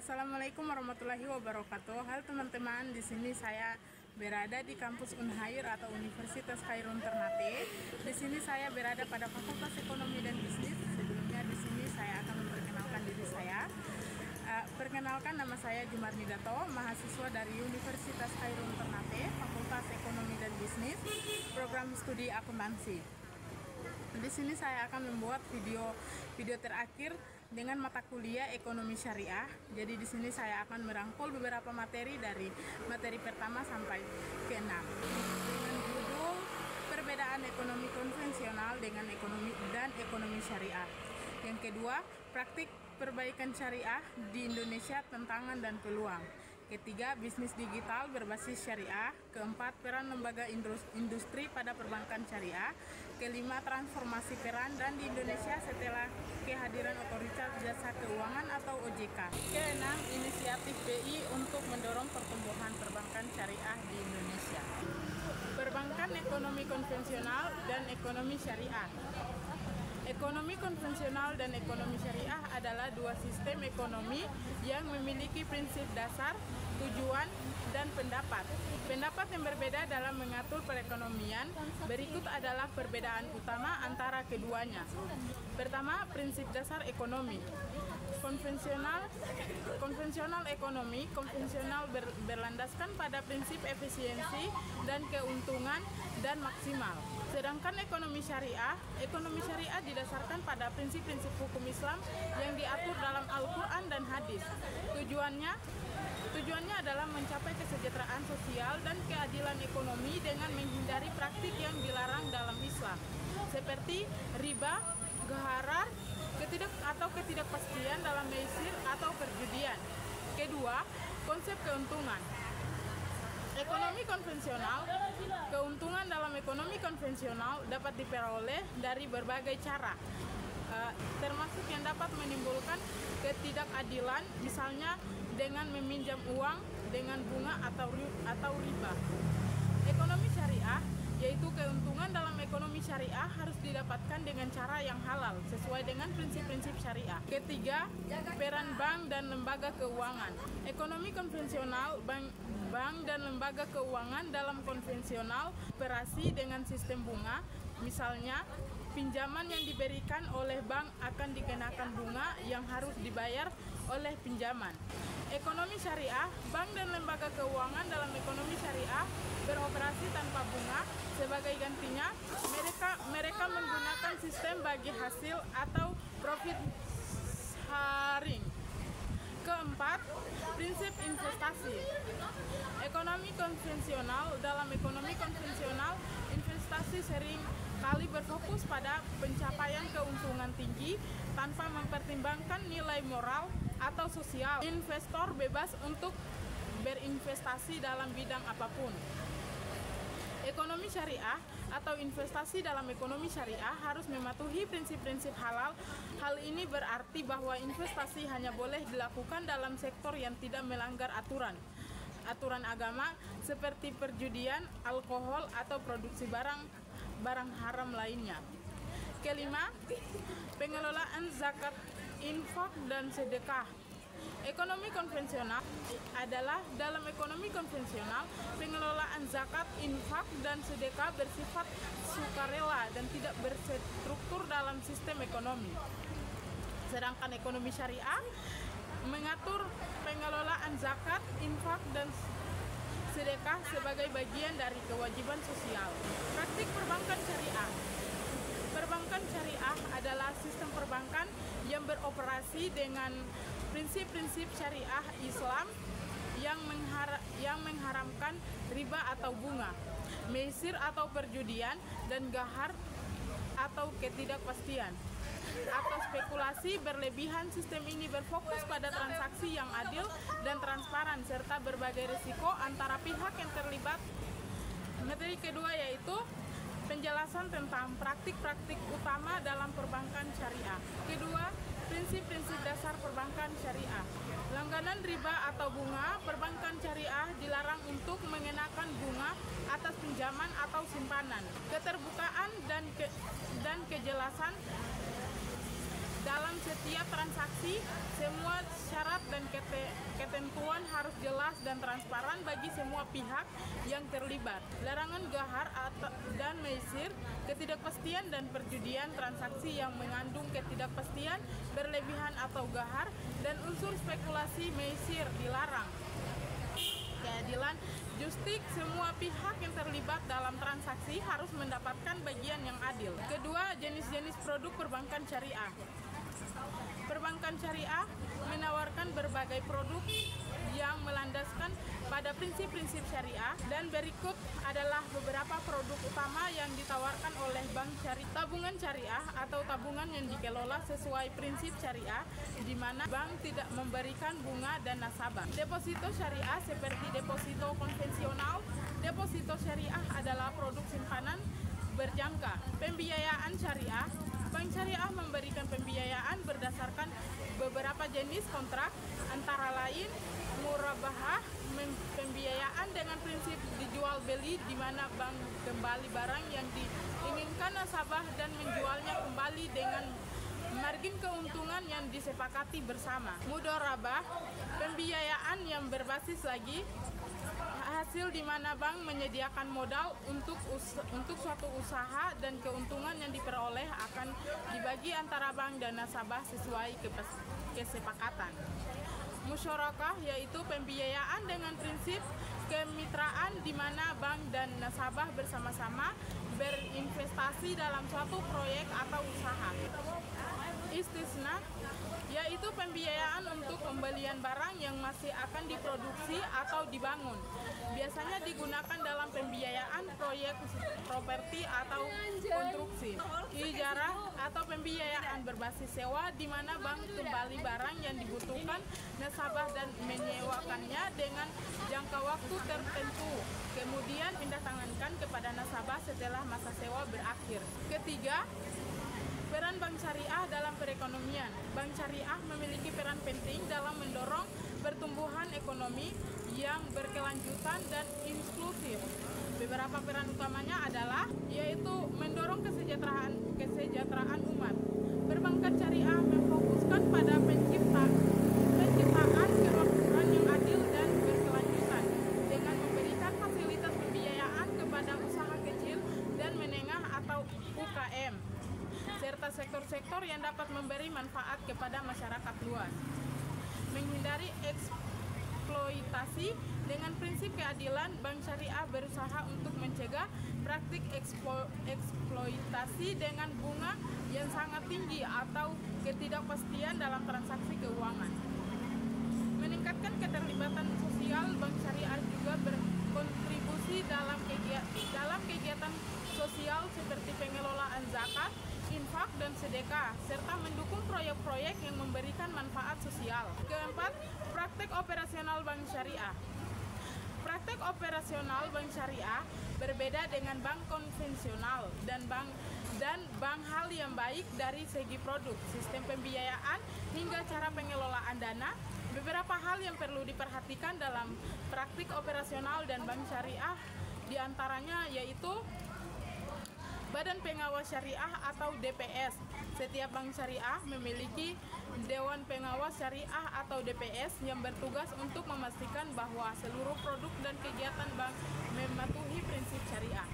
Assalamualaikum warahmatullahi wabarakatuh. Halo teman-teman, di sini saya berada di kampus Unhair atau Universitas Khairun Ternate. Di sini saya berada pada Fakultas Ekonomi dan Bisnis. Sebelumnya di sini saya akan memperkenalkan diri saya. Perkenalkan, nama saya Jumarni Dato, mahasiswa dari Universitas Khairun Ternate, Fakultas Ekonomi dan Bisnis, program studi akuntansi. Di sini saya akan membuat video terakhir dengan mata kuliah ekonomi syariah. Jadi di sini saya akan merangkul beberapa materi dari materi pertama sampai ke-6 dengan judul perbedaan ekonomi konvensional dengan ekonomi syariah. Yang kedua, praktik perbaikan syariah di Indonesia, tantangan dan peluang. Ketiga, bisnis digital berbasis syariah. Keempat, peran lembaga industri pada perbankan syariah. Kelima, transformasi peran dan di Indonesia setelah kehadiran Otoritas Jasa Keuangan atau OJK. Keenam, inisiatif BI untuk mendorong pertumbuhan perbankan syariah di Indonesia. Perbankan ekonomi konvensional dan ekonomi syariah. Ekonomi konvensional dan ekonomi syariah adalah dua sistem ekonomi yang memiliki prinsip dasar, tujuan, dan pendapat. Pendapat yang berbeda dalam mengatur perekonomian. Berikut adalah perbedaan utama antara keduanya. Pertama, prinsip dasar ekonomi. Konvensional ekonomi berlandaskan pada prinsip efisiensi dan keuntungan dan maksimal. Sedangkan ekonomi syariah didasarkan pada prinsip-prinsip hukum Islam yang diatur dalam Al-Quran dan hadis. Tujuannya adalah mencapai kesejahteraan sosial dan keadilan ekonomi dengan menghindari praktik yang dilarang dalam Islam, seperti riba, gharar, ketidakpastian dalam meisir atau perjudian. Kedua, konsep keuntungan. Keuntungan dalam ekonomi konvensional dapat diperoleh dari berbagai cara, termasuk yang dapat menimbulkan ketidakadilan, misalnya dengan meminjam uang dengan bunga atau riba. Ekonomi syariah, yaitu keuntungan dalam ekonomi syariah harus didapatkan dengan cara yang halal sesuai dengan prinsip-prinsip syariah. Ketiga, peran bank dan lembaga keuangan. Ekonomi konvensional, bank dan lembaga keuangan dalam konvensional operasi dengan sistem bunga. Misalnya, pinjaman yang diberikan oleh bank akan dikenakan bunga yang harus dibayar oleh pinjaman. Ekonomi syariah, bank dan lembaga keuangan dalam ekonomi syariah beroperasi tanpa bunga. Sebagai gantinya, mereka menggunakan sistem bagi hasil atau profit sharing. Keempat, prinsip investasi. Dalam ekonomi konvensional, investasi sering kali berfokus pada pencapaian keuntungan tinggi tanpa mempertimbangkan nilai moral atau sosial. Investor bebas untuk berinvestasi dalam bidang apapun. Ekonomi syariah atau investasi dalam ekonomi syariah harus mematuhi prinsip-prinsip halal. Hal ini berarti bahwa investasi hanya boleh dilakukan dalam sektor yang tidak melanggar aturan agama seperti perjudian, alkohol, atau produksi barang haram lainnya. Kelima, pengelolaan zakat, infak, dan sedekah. Ekonomi konvensional adalah dalam ekonomi konvensional, pengelolaan zakat, infak, dan sedekah bersifat sukarela dan tidak berstruktur dalam sistem ekonomi. Sedangkan ekonomi syariah mengatur pengelolaan zakat, infak, dan sedekah sebagai bagian dari kewajiban sosial. Praktik perbankan syariah. Perbankan syariah adalah sistem perbankan yang beroperasi dengan prinsip-prinsip syariah Islam yang mengharamkan riba atau bunga, meisir atau perjudian, dan gahar atau ketidakpastian atau spekulasi berlebihan. Sistem ini berfokus pada transaksi yang adil dan transparan serta berbagai risiko antara pihak yang terlibat. Materi kedua yaitu penjelasan tentang praktik-praktik utama dalam perbankan syariah. Kedua, prinsip-prinsip dasar perbankan syariah. Langganan riba atau bunga. Perbankan syariah dilarang untuk mengenakan bunga atas pinjaman atau simpanan. Keterbukaan dan kejelasan dalam setiap transaksi. Semua syarat dan dan ketentuan harus jelas dan transparan bagi semua pihak yang terlibat. Larangan gahar dan meisir, ketidakpastian dan perjudian, transaksi yang mengandung ketidakpastian, berlebihan atau gahar, dan unsur spekulasi meisir dilarang. Keadilan justik, semua pihak yang terlibat dalam transaksi harus mendapatkan bagian yang adil. Kedua, jenis-jenis produk perbankan syariah. Perbankan syariah menawarkan berbagai produk yang melandaskan pada prinsip-prinsip syariah, dan berikut adalah beberapa produk utama yang ditawarkan oleh bank syariah. Tabungan syariah atau tabungan yang dikelola sesuai prinsip syariah, di mana bank tidak memberikan bunga dan nasabah. Deposito syariah seperti deposito konvensional. Deposito syariah adalah produk simpanan berjangka. Pembiayaan syariah. Bank syariah memberikan pembiayaan berdasarkan beberapa jenis kontrak, antara lain murabahah, pembiayaan dengan prinsip dijual beli, di mana bank kembali barang yang diinginkan nasabah dan menjualnya kembali dengan margin keuntungan yang disepakati bersama. Mudharabah, pembiayaan yang berbasis lagi hasil, di mana bank menyediakan modal untuk suatu usaha dan keuntungan yang diperoleh akan dibagi antara bank dan nasabah sesuai kesepakatan. Musyarakah, yaitu pembiayaan dengan prinsip kemitraan, di mana bank dan nasabah bersama-sama berinvestasi dalam suatu proyek atau usaha. Istisna, yaitu pembiayaan untuk pembelian barang yang masih akan diproduksi atau dibangun. Biasanya digunakan dalam pembiayaan proyek properti atau konstruksi. Ijarah atau pembiayaan berbasis sewa, di mana bank kembali barang yang dibutuhkan nasabah dan menyewakannya dengan jangka waktu tertentu, kemudian pindah tangankan kepada nasabah setelah masa sewa berakhir. Ketiga, peran bank syariah dalam perekonomian. Bank syariah memiliki peran penting dalam mendorong pertumbuhan ekonomi yang berkelanjutan dan inklusif. Beberapa peran utamanya adalah yaitu mendorong kesejahteraan umat. Perbankan syariah memfokuskan pada penciptaan kemakmuran yang adil dan berkelanjutan dengan memberikan fasilitas pembiayaan kepada usaha kecil dan menengah atau UKM, serta sektor-sektor yang dapat memberi manfaat kepada masyarakat luas. Menghindari eksploitasi dengan prinsip keadilan, bank syariah berusaha untuk mencegah praktik eksploitasi dengan bunga yang sangat tinggi atau ketidakpastian dalam transaksi keuangan. Meningkatkan keterlibatan sosial, bank syariah juga berkontribusi dalam kegiatan sosial seperti pengelolaan zakat, infak, dan sedekah, serta mendukung proyek-proyek yang memberikan manfaat sosial. Keempat, praktek operasional bank syariah. Praktek operasional bank syariah berbeda dengan bank konvensional dan bank hal yang baik dari segi produk, sistem pembiayaan, hingga cara pengelolaan dana. Beberapa hal yang perlu diperhatikan dalam praktik operasional dan bank syariah diantaranya yaitu Badan Pengawas Syariah atau DPS. Setiap bank syariah memiliki Dewan Pengawas Syariah atau DPS yang bertugas untuk memastikan bahwa seluruh produk dan kegiatan bank mematuhi prinsip syariah.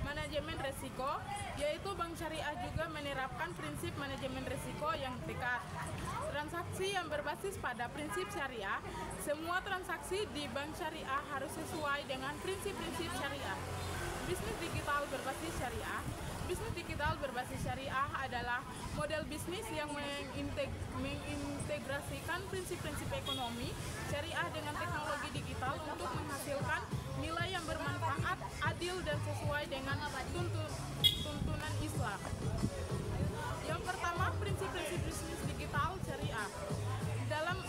Manajemen risiko, yaitu bank syariah juga menerapkan prinsip manajemen risiko yang tekat. Transaksi yang berbasis pada prinsip syariah, semua transaksi di bank syariah harus sesuai dengan prinsip-prinsip syariah. Bisnis digital berbasis syariah. Bisnis digital berbasis syariah adalah model bisnis yang mengintegrasikan prinsip-prinsip ekonomi syariah dengan teknologi digital untuk menghasilkan nilai yang bermanfaat, adil, dan sesuai dengan tuntunan Islam. Yang pertama, prinsip-prinsip bisnis digital syariah. Dalam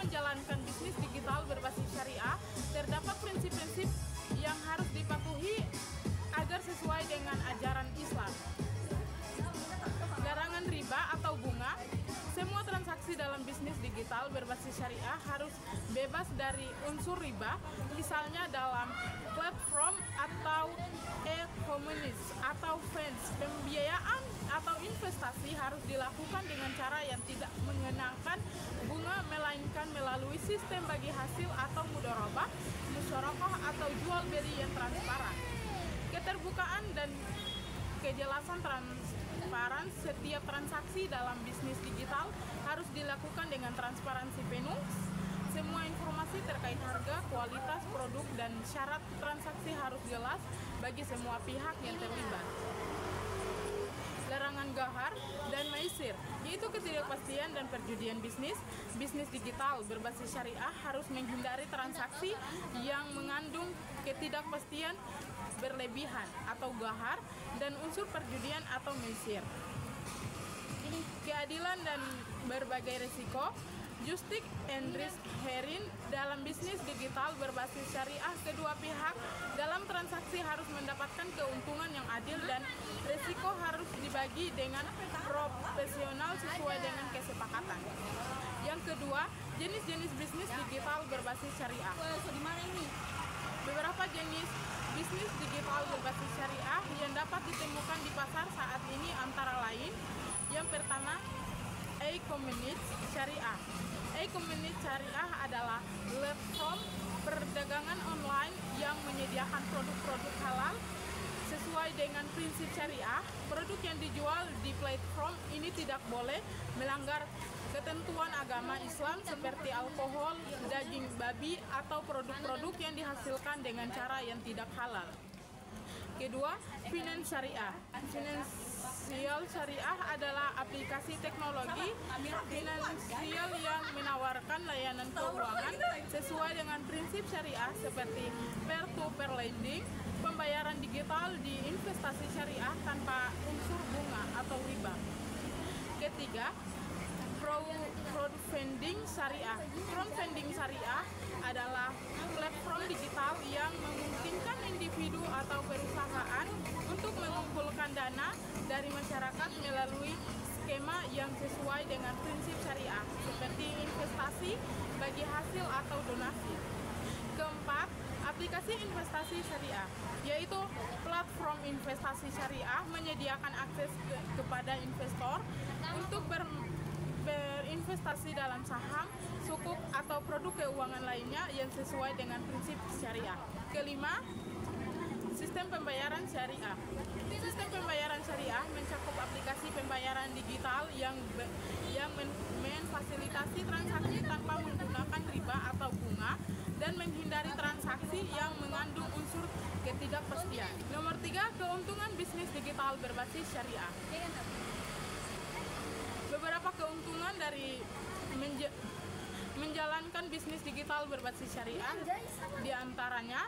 menjalankan bisnis digital berbasis syariah, terdapat prinsip-prinsip yang harus dipatuhi agar sesuai dengan ajaran Islam. Larangan riba atau bunga. Semua transaksi dalam bisnis digital berbasis syariah harus bebas dari unsur riba, misalnya dalam platform atau e-commerce atau finance. Pembiayaan atau investasi harus dilakukan dengan cara yang tidak mengenakan bunga sistem bagi hasil atau mudharabah, musyarakah atau jual beli yang transparan. Keterbukaan dan kejelasan transparan setiap transaksi dalam bisnis digital harus dilakukan dengan transparansi penuh. Semua informasi terkait harga, kualitas produk, dan syarat transaksi harus jelas bagi semua pihak yang terlibat. Larangan gahar dan maisir, yaitu ketidakpastian dan perjudian bisnis. Bisnis digital berbasis syariah harus menghindari transaksi yang mengandung ketidakpastian berlebihan atau gahar dan unsur perjudian atau maisir. Keadilan dan berbagai risiko. Justice and risk sharing dalam bisnis digital berbasis syariah, kedua pihak dalam transaksi harus mendapatkan keuntungan yang adil dan risiko harus dibagi dengan profesional sesuai dengan kesepakatan. Yang kedua, jenis-jenis bisnis digital berbasis syariah. Beberapa jenis bisnis digital berbasis syariah yang dapat ditemukan di pasar saat ini antara lain: yang pertama, e-commerce syariah. E-commerce syariah adalah platform perdagangan online yang menyediakan produk-produk halal sesuai dengan prinsip syariah. Produk yang dijual di platform ini tidak boleh melanggar ketentuan agama Islam seperti alkohol, daging babi, atau produk-produk yang dihasilkan dengan cara yang tidak halal. Kedua, finance syariah. Finansial syariah adalah aplikasi teknologi finansial yang menawarkan layanan keuangan sesuai dengan prinsip syariah seperti peer-to-peer lending, pembayaran digital di investasi syariah tanpa unsur bunga atau riba. Ketiga, crowdfunding syariah. Crowdfunding syariah adalah platform digital yang memungkinkan individu atau perusahaan untuk mengumpulkan dana dari masyarakat melalui skema yang sesuai dengan prinsip syariah, seperti investasi bagi hasil atau donasi. Keempat, aplikasi investasi syariah, yaitu platform investasi syariah menyediakan akses kepada investor untuk berinvestasi dalam saham, sukuk, atau produk keuangan lainnya yang sesuai dengan prinsip syariah. Kelima, sistem pembayaran syariah. Sistem pembayaran syariah mencakup aplikasi pembayaran digital yang memfasilitasi transaksi tanpa menggunakan riba atau bunga dan menghindari transaksi yang mengandung unsur ketidakpastian. Nomor 3, keuntungan bisnis digital berbasis syariah. Beberapa keuntungan dari menjalankan bisnis digital berbasis syariah, diantaranya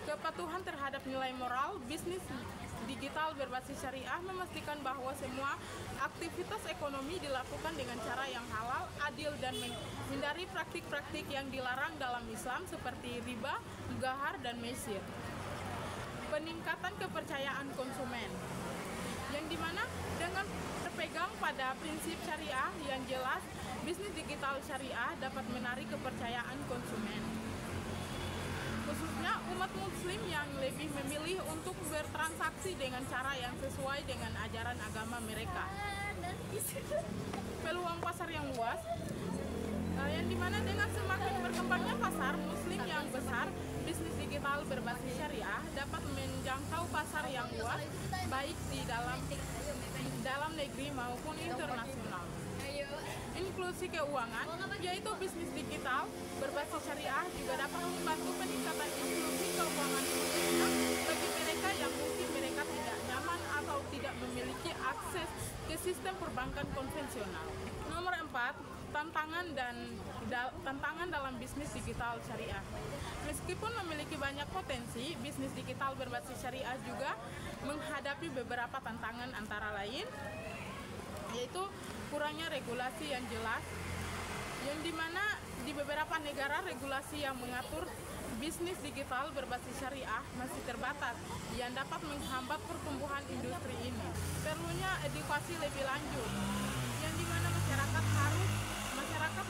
kepatuhan terhadap nilai moral. Bisnis digital berbasis syariah memastikan bahwa semua aktivitas ekonomi dilakukan dengan cara yang halal, adil, dan menghindari praktik-praktik yang dilarang dalam Islam seperti riba, gahar, dan maisir. Peningkatan kepercayaan konsumen, yang dimana dengan berpegang pada prinsip syariah yang jelas, bisnis digital syariah dapat menarik kepercayaan konsumen, khususnya umat muslim yang lebih memilih untuk bertransaksi dengan cara yang sesuai dengan ajaran agama mereka. Peluang pasar yang luas, yang dimana dengan semakin berkembangnya pasar muslim yang besar, bisnis digital berbasis syariah dapat menjangkau pasar yang luas, baik di dalam negeri maupun internasional. Inklusi keuangan, yaitu bisnis digital berbasis syariah juga dapat membantu peningkatan inklusi keuangan bagi mereka yang mungkin mereka tidak nyaman atau tidak memiliki akses ke sistem perbankan konvensional. Nomor 4, tantangan dalam bisnis digital syariah. Meskipun memiliki banyak potensi, bisnis digital berbasis syariah juga menghadapi beberapa tantangan, antara lain yaitu kurangnya regulasi yang jelas, yang dimana di beberapa negara regulasi yang mengatur bisnis digital berbasis syariah masih terbatas, yang dapat menghambat pertumbuhan industri ini. Perlunya edukasi lebih lanjut, yang dimana masyarakat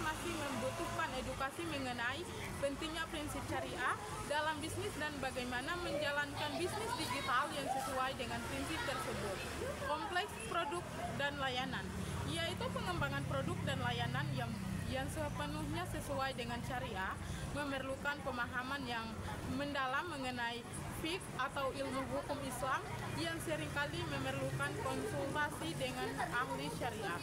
masih membutuhkan edukasi mengenai pentingnya prinsip syariah dalam bisnis dan bagaimana menjalankan bisnis digital yang sesuai dengan prinsip tersebut. Kompleks produk dan layanan, yaitu pengembangan produk dan layanan yang yang sepenuhnya sesuai dengan syariah memerlukan pemahaman yang mendalam mengenai fiqh atau ilmu hukum Islam yang seringkali memerlukan konsultasi dengan ahli syariah.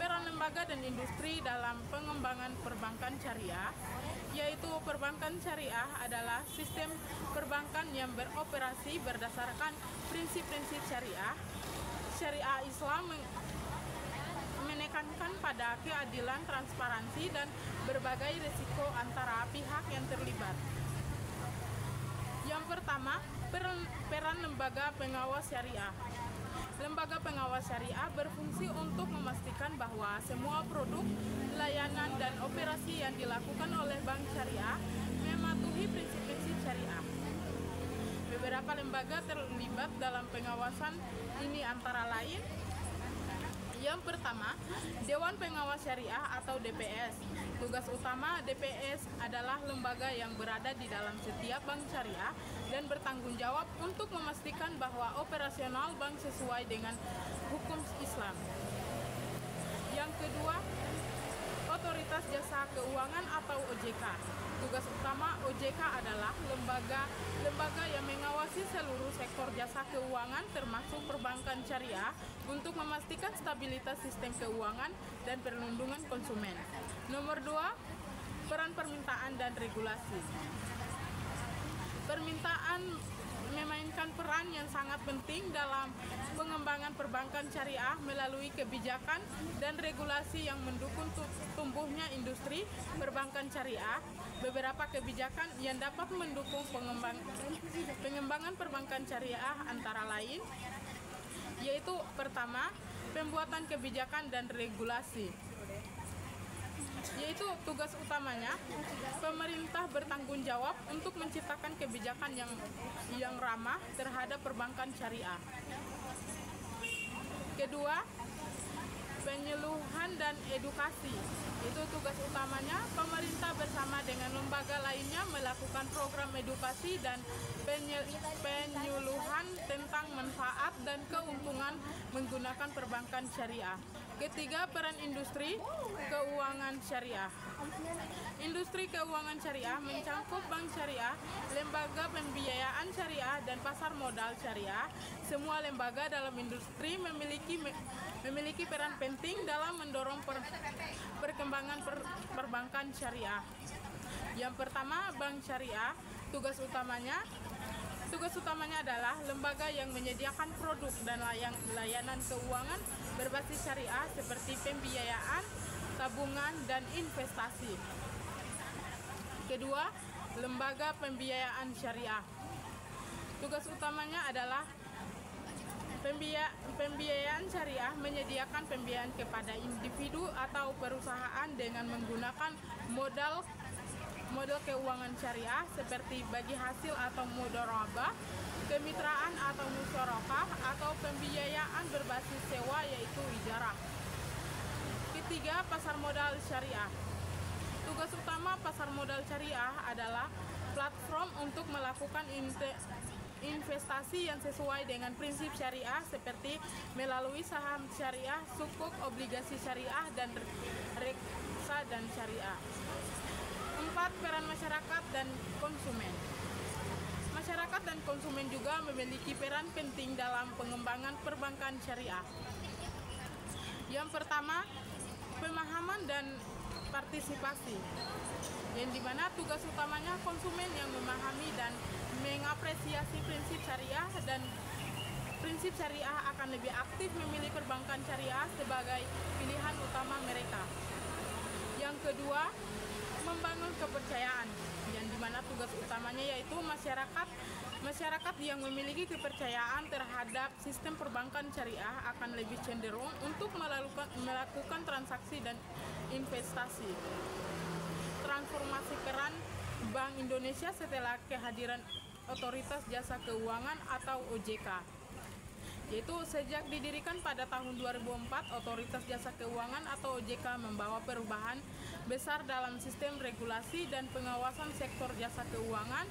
Peran lembaga dan industri dalam pengembangan perbankan syariah, yaitu perbankan syariah adalah sistem perbankan yang beroperasi berdasarkan prinsip-prinsip syariah. Syariah Islam menekankan pada keadilan, transparansi, dan berbagai risiko antara pihak yang terlibat. Yang pertama, peran lembaga pengawas syariah. Lembaga pengawas syariah berfungsi untuk memastikan bahwa semua produk, layanan, dan operasi yang dilakukan oleh bank syariah mematuhi prinsip-prinsip syariah. Beberapa lembaga terlibat dalam pengawasan ini antara lain: yang pertama, Dewan Pengawas Syariah atau DPS. Tugas utama DPS adalah lembaga yang berada di dalam setiap bank syariah dan bertanggung jawab untuk memastikan bahwa operasional bank sesuai dengan hukum Islam. Yang kedua, Otoritas Jasa Keuangan atau OJK. Tugas utama OJK adalah lembaga yang mengawasi seluruh sektor jasa keuangan termasuk perbankan syariah untuk memastikan stabilitas sistem keuangan dan perlindungan konsumen. Nomor 2, peran permintaan dan regulasi. Permintaan memainkan peran yang sangat penting dalam pengembangan perbankan syariah melalui kebijakan dan regulasi yang mendukung tumbuhnya industri perbankan syariah. Beberapa kebijakan yang dapat mendukung pengembangan perbankan syariah antara lain yaitu: pertama, pembuatan kebijakan dan regulasi, yaitu tugas utamanya pemerintah bertanggung jawab untuk menciptakan kebijakan yang ramah terhadap perbankan syariah. Kedua, penyuluhan dan edukasi. Itu tugas utamanya pemerintah bersama dengan lembaga lainnya melakukan program edukasi dan penyuluhan tentang manfaat dan keuntungan menggunakan perbankan syariah. Ketiga, peran industri keuangan syariah. Industri keuangan syariah mencakup bank syariah, lembaga pembiayaan syariah, dan pasar modal syariah. Semua lembaga dalam industri memiliki peran penting dalam mendorong perkembangan perbankan syariah. Yang pertama, bank syariah. Tugas utamanya adalah lembaga yang menyediakan produk dan layanan keuangan berbasis syariah seperti pembiayaan, tabungan, dan investasi. Kedua, lembaga pembiayaan syariah. Tugas utamanya adalah pembiayaan syariah menyediakan pembiayaan kepada individu atau perusahaan dengan menggunakan modal keuangan syariah seperti bagi hasil atau mudharabah, kemitraan atau musyarakah, atau pembiayaan berbasis sewa yaitu ijarah. Ketiga, pasar modal syariah. Tugas utama pasar modal syariah adalah platform untuk melakukan investasi yang sesuai dengan prinsip syariah seperti melalui saham syariah, sukuk, obligasi syariah, dan reksadana syariah. 4, peran masyarakat dan konsumen. Masyarakat dan konsumen juga memiliki peran penting dalam pengembangan perbankan syariah. Yang pertama, pemahaman dan partisipasi, yang dimana tugas utamanya konsumen yang memahami dan mengapresiasi prinsip syariah, dan prinsip syariah akan lebih aktif memilih perbankan syariah sebagai pilihan utama mereka. Yang kedua, membangun kepercayaan, yang dimana tugas utamanya yaitu masyarakat yang memiliki kepercayaan terhadap sistem perbankan syariah akan lebih cenderung untuk melakukan transaksi dan investasi. Transformasi peran Bank Indonesia setelah kehadiran Otoritas Jasa Keuangan atau OJK. yaitu sejak didirikan pada tahun 2004, Otoritas Jasa Keuangan atau OJK membawa perubahan besar dalam sistem regulasi dan pengawasan sektor jasa keuangan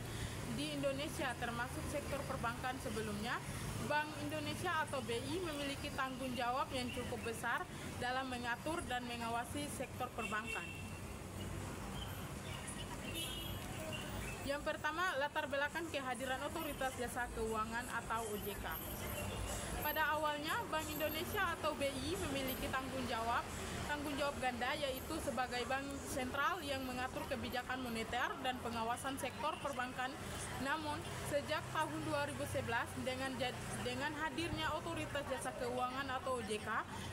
di Indonesia, termasuk sektor perbankan. Sebelumnya, Bank Indonesia atau BI memiliki tanggung jawab yang cukup besar dalam mengatur dan mengawasi sektor perbankan. Yang pertama, latar belakang kehadiran Otoritas Jasa Keuangan atau OJK. Pada awalnya, Bank Indonesia atau BI memiliki tanggung jawab ganda, yaitu sebagai bank sentral yang mengatur kebijakan moneter dan pengawasan sektor perbankan. Namun, sejak tahun 2011 dengan hadirnya Otoritas Jasa Keuangan atau OJK,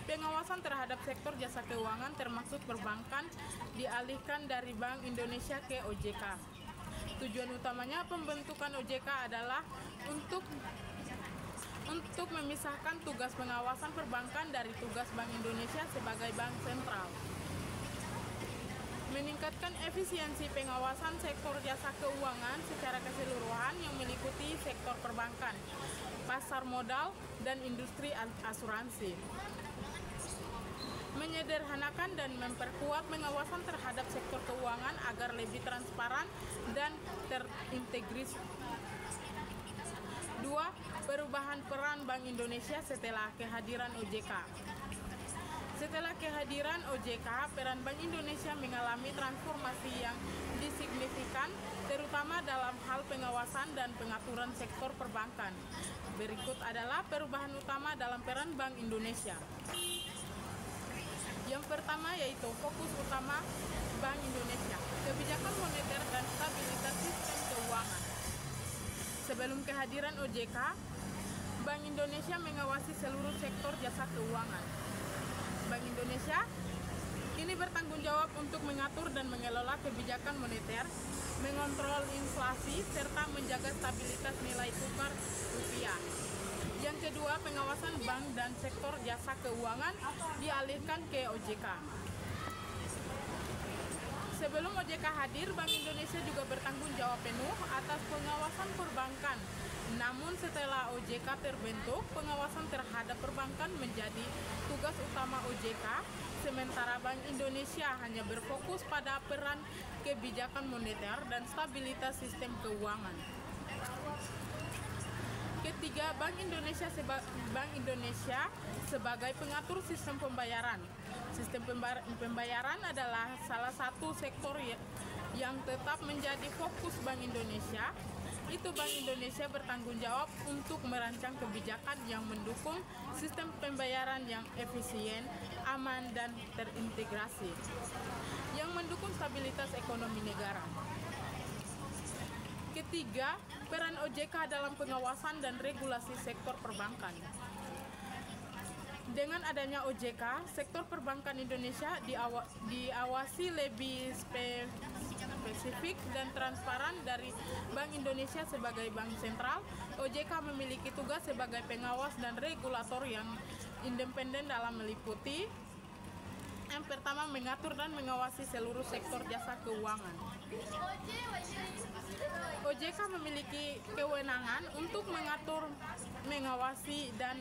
pengawasan terhadap sektor jasa keuangan termasuk perbankan dialihkan dari Bank Indonesia ke OJK. Tujuan utamanya pembentukan OJK adalah untuk memisahkan tugas pengawasan perbankan dari tugas Bank Indonesia sebagai bank sentral. Meningkatkan efisiensi pengawasan sektor jasa keuangan secara keseluruhan yang meliputi sektor perbankan, pasar modal, dan industri asuransi. Menyederhanakan dan memperkuat pengawasan terhadap sektor keuangan agar lebih transparan dan terintegrasi. 2. Perubahan peran Bank Indonesia setelah kehadiran OJK. Setelah kehadiran OJK, peran Bank Indonesia mengalami transformasi yang signifikan, terutama dalam hal pengawasan dan pengaturan sektor perbankan. Berikut adalah perubahan utama dalam peran Bank Indonesia. Yang pertama yaitu fokus utama Bank Indonesia, kebijakan moneter dan stabilitas sistem keuangan. Sebelum kehadiran OJK, Bank Indonesia mengawasi seluruh sektor jasa keuangan. Bank Indonesia kini bertanggung jawab untuk mengatur dan mengelola kebijakan moneter, mengontrol inflasi, serta menjaga stabilitas nilai tukar rupiah. Yang kedua, pengawasan bank dan sektor jasa keuangan dialihkan ke OJK. Sebelum OJK hadir, Bank Indonesia juga bertanggung jawab penuh atas pengawasan perbankan. Namun setelah OJK terbentuk, pengawasan terhadap perbankan menjadi tugas utama OJK, sementara Bank Indonesia hanya berfokus pada peran kebijakan moneter dan stabilitas sistem keuangan. Ketiga, Bank Indonesia sebagai pengatur sistem pembayaran. Sistem pembayaran adalah salah satu sektor yang tetap menjadi fokus Bank Indonesia. Itu Bank Indonesia bertanggung jawab untuk merancang kebijakan yang mendukung sistem pembayaran yang efisien, aman, dan terintegrasi, yang mendukung stabilitas ekonomi negara. Ketiga, peran OJK dalam pengawasan dan regulasi sektor perbankan. Dengan adanya OJK, sektor perbankan Indonesia diawasi lebih spesifik dan transparan dari Bank Indonesia sebagai bank sentral. OJK memiliki tugas sebagai pengawas dan regulator yang independen dalam meliputi: yang pertama, mengatur dan mengawasi seluruh sektor jasa keuangan. OJK memiliki kewenangan untuk mengatur, mengawasi, dan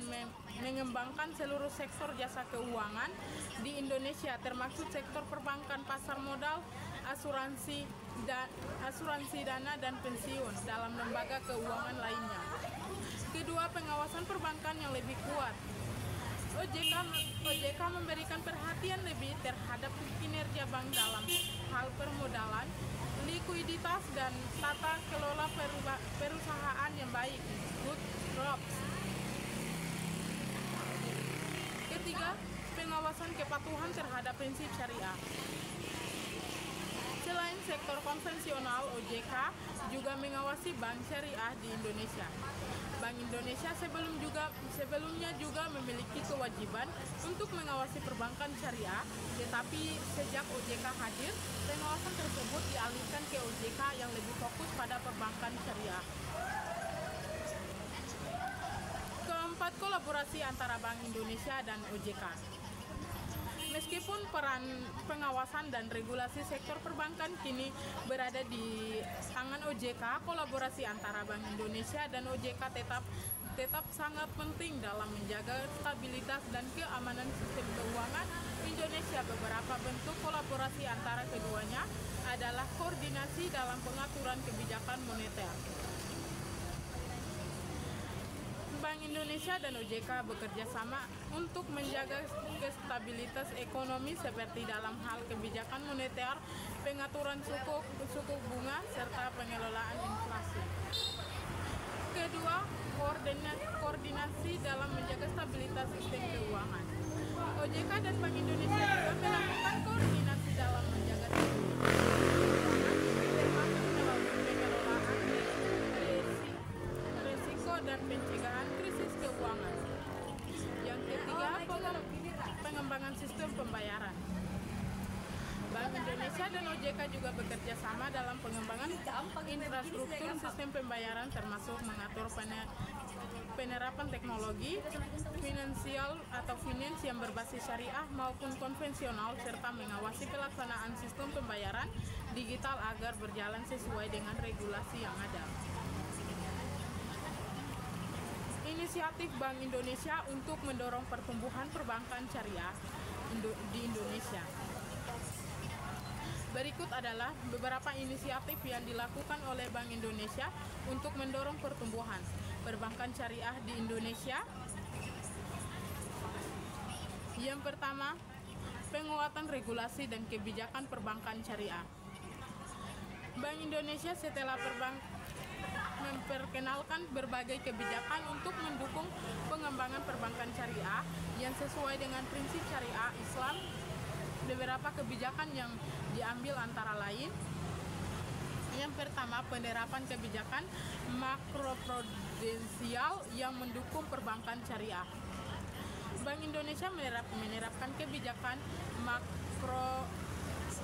mengembangkan seluruh sektor jasa keuangan di Indonesia, termasuk sektor perbankan, pasar modal, asuransi dana, dan pensiun dalam lembaga keuangan lainnya. Kedua, pengawasan perbankan yang lebih kuat. OJK memberikan perhatian lebih terhadap kinerja bank dalam hal permodalan, likuiditas, dan tata kelola perusahaan yang baik, good crops. Ketiga, pengawasan kepatuhan terhadap prinsip syariah. Selain sektor konvensional, OJK juga mengawasi bank syariah di Indonesia. Bank Indonesia sebelumnya juga memiliki kewajiban untuk mengawasi perbankan syariah, tetapi sejak OJK hadir, pengawasan tersebut dialihkan ke OJK yang lebih fokus pada perbankan syariah. Keempat, kolaborasi antara Bank Indonesia dan OJK. Meskipun peran pengawasan dan regulasi sektor perbankan kini berada di tangan OJK, kolaborasi antara Bank Indonesia dan OJK tetap tetap sangat penting dalam menjaga stabilitas dan keamanan sistem keuangan Indonesia. Beberapa bentuk kolaborasi antara keduanya adalah koordinasi dalam pengaturan kebijakan moneter. Bank Indonesia dan OJK bekerja sama untuk menjaga stabilitas ekonomi seperti dalam hal kebijakan moneter, pengaturan suku bunga, serta pengelolaan inflasi. Kedua, koordinasi dalam menjaga stabilitas sistem keuangan. OJK dan Bank Indonesia juga melakukan koordinasi dalam menjaga stabilitas sistem keuangan, termasuk melalui pengelolaan risiko dan pencegahan krisis keuangan. Yang ketiga, pengembangan sistem pembayaran. Bank Indonesia dan OJK juga bekerja sama dalam pengembangan infrastruktur sistem pembayaran, termasuk mengatur penerapan teknologi finansial atau finance yang berbasis syariah maupun konvensional, serta mengawasi pelaksanaan sistem pembayaran digital agar berjalan sesuai dengan regulasi yang ada. Inisiatif Bank Indonesia untuk mendorong pertumbuhan perbankan syariah di Indonesia. Berikut adalah beberapa inisiatif yang dilakukan oleh Bank Indonesia untuk mendorong pertumbuhan perbankan syariah di Indonesia. Yang pertama, penguatan regulasi dan kebijakan perbankan syariah. Bank Indonesia setelah memperkenalkan berbagai kebijakan untuk mendukung pengembangan perbankan syariah yang sesuai dengan prinsip syariah Islam. Beberapa kebijakan yang diambil antara lain: yang pertama, penerapan kebijakan makroprudensial yang mendukung perbankan syariah. Bank Indonesia menerapkan kebijakan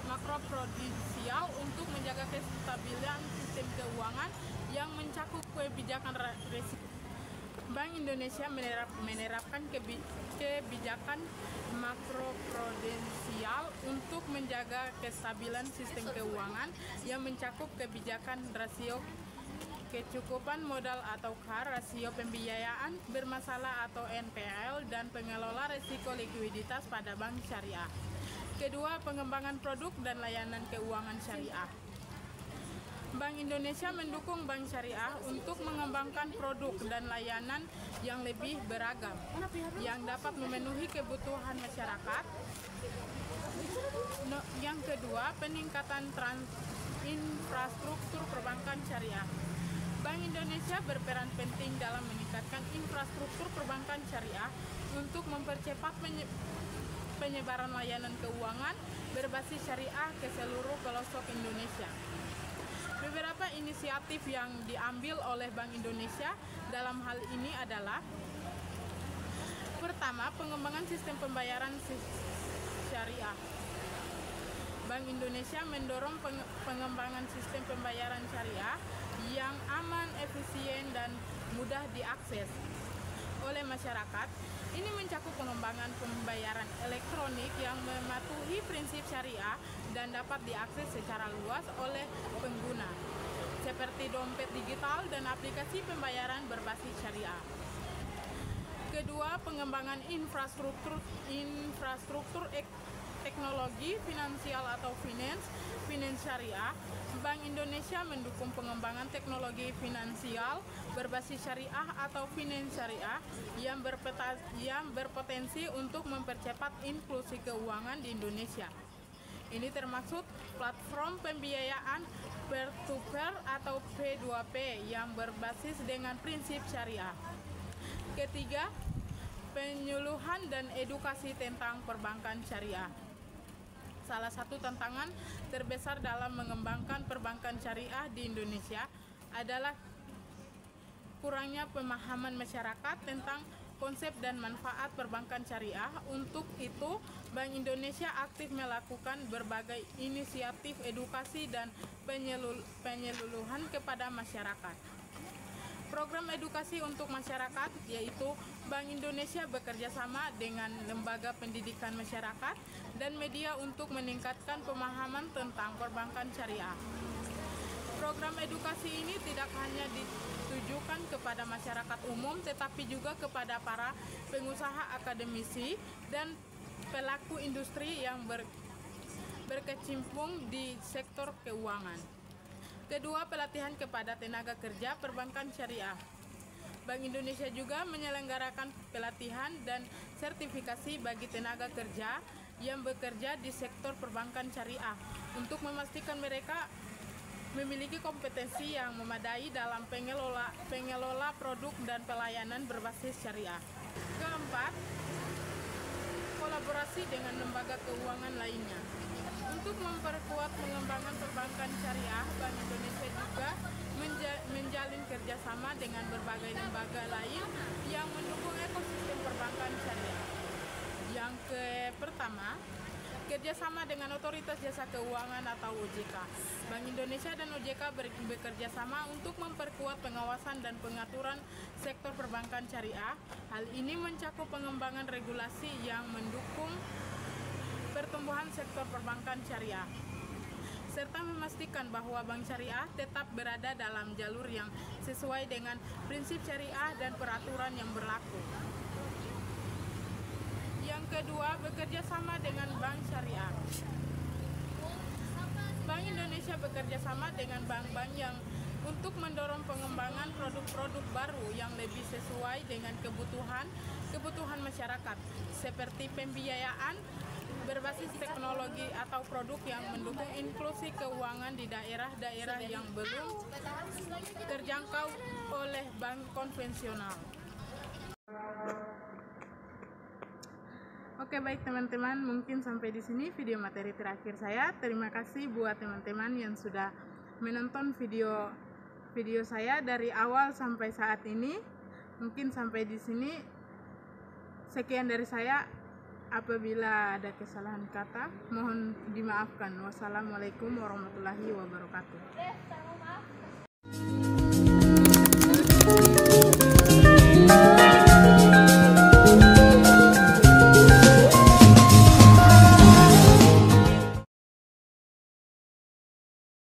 makroprudensial untuk menjaga kestabilan sistem keuangan yang mencakup kebijakan risiko. Bank Indonesia menerapkan kebijakan makroprudensial untuk menjaga kestabilan sistem keuangan yang mencakup kebijakan rasio kecukupan modal atau KAR, rasio pembiayaan bermasalah atau NPL, dan pengelola risiko likuiditas pada bank syariah. Kedua, pengembangan produk dan layanan keuangan syariah. Bank Indonesia mendukung bank syariah untuk mengembangkan produk dan layanan yang lebih beragam yang dapat memenuhi kebutuhan masyarakat. Yang kedua, peningkatan infrastruktur perbankan syariah. Bank Indonesia berperan penting dalam meningkatkan infrastruktur perbankan syariah untuk mempercepat penyebaran layanan keuangan berbasis syariah ke seluruh pelosok Indonesia. Beberapa inisiatif yang diambil oleh Bank Indonesia dalam hal ini adalah: pertama, pengembangan sistem pembayaran syariah. Bank Indonesia mendorong pengembangan sistem pembayaran syariah yang aman, efisien, dan mudah diakses oleh masyarakat. Ini mencakup pengembangan pembayaran elektronik yang mematuhi prinsip syariah dan dapat diakses secara luas oleh pengguna, seperti dompet digital dan aplikasi pembayaran berbasis syariah. Kedua, pengembangan infrastruktur teknologi finansial atau finance syariah. Bank Indonesia mendukung pengembangan teknologi finansial berbasis syariah atau finance syariah yang berpotensi untuk mempercepat inklusi keuangan di Indonesia. Ini termasuk platform pembiayaan peer-to-peer atau P2P yang berbasis dengan prinsip syariah. Ketiga, penyuluhan dan edukasi tentang perbankan syariah. Salah satu tantangan terbesar dalam mengembangkan perbankan syariah di Indonesia adalah kurangnya pemahaman masyarakat tentang konsep dan manfaat perbankan syariah. Untuk itu, Bank Indonesia aktif melakukan berbagai inisiatif edukasi dan penyuluhan kepada masyarakat. Program edukasi untuk masyarakat, yaitu Bank Indonesia bekerja sama dengan lembaga pendidikan masyarakat dan media untuk meningkatkan pemahaman tentang perbankan syariah. Program edukasi ini tidak hanya ditujukan kepada masyarakat umum, tetapi juga kepada para pengusaha, akademisi, dan pelaku industri yang berkecimpung di sektor keuangan. Kedua, pelatihan kepada tenaga kerja perbankan syariah. Bank Indonesia juga menyelenggarakan pelatihan dan sertifikasi bagi tenaga kerja yang bekerja di sektor perbankan syariah untuk memastikan mereka memiliki kompetensi yang memadai dalam pengelola produk dan pelayanan berbasis syariah. Keempat, kolaborasi dengan lembaga keuangan lainnya. Untuk memperkuat pengembangan perbankan syariah, Bank Indonesia juga menjalin kerjasama dengan berbagai lembaga lain yang mendukung ekosistem perbankan syariah. Yang pertama, kerjasama dengan Otoritas Jasa Keuangan atau OJK. Bank Indonesia dan OJK bekerja sama untuk memperkuat pengawasan dan pengaturan sektor perbankan syariah. Hal ini mencakup pengembangan regulasi yang mendukung pertumbuhan sektor perbankan syariah, serta memastikan bahwa bank syariah tetap berada dalam jalur yang sesuai dengan prinsip syariah dan peraturan yang berlaku. Yang kedua, bekerja sama dengan bank syariah. Bank Indonesia bekerja sama dengan bank-bank yang untuk mendorong pengembangan produk-produk baru yang lebih sesuai dengan kebutuhan masyarakat, seperti pembiayaan berbasis teknologi atau produk yang mendukung inklusi keuangan di daerah-daerah yang belum terjangkau oleh bank konvensional. Oke, baik teman-teman, mungkin sampai di sini video materi terakhir saya. Terima kasih buat teman-teman yang sudah menonton video saya dari awal sampai saat ini. Mungkin sampai di sini. Sekian dari saya. Apabila ada kesalahan kata, mohon dimaafkan. Wassalamualaikum warahmatullahi wabarakatuh.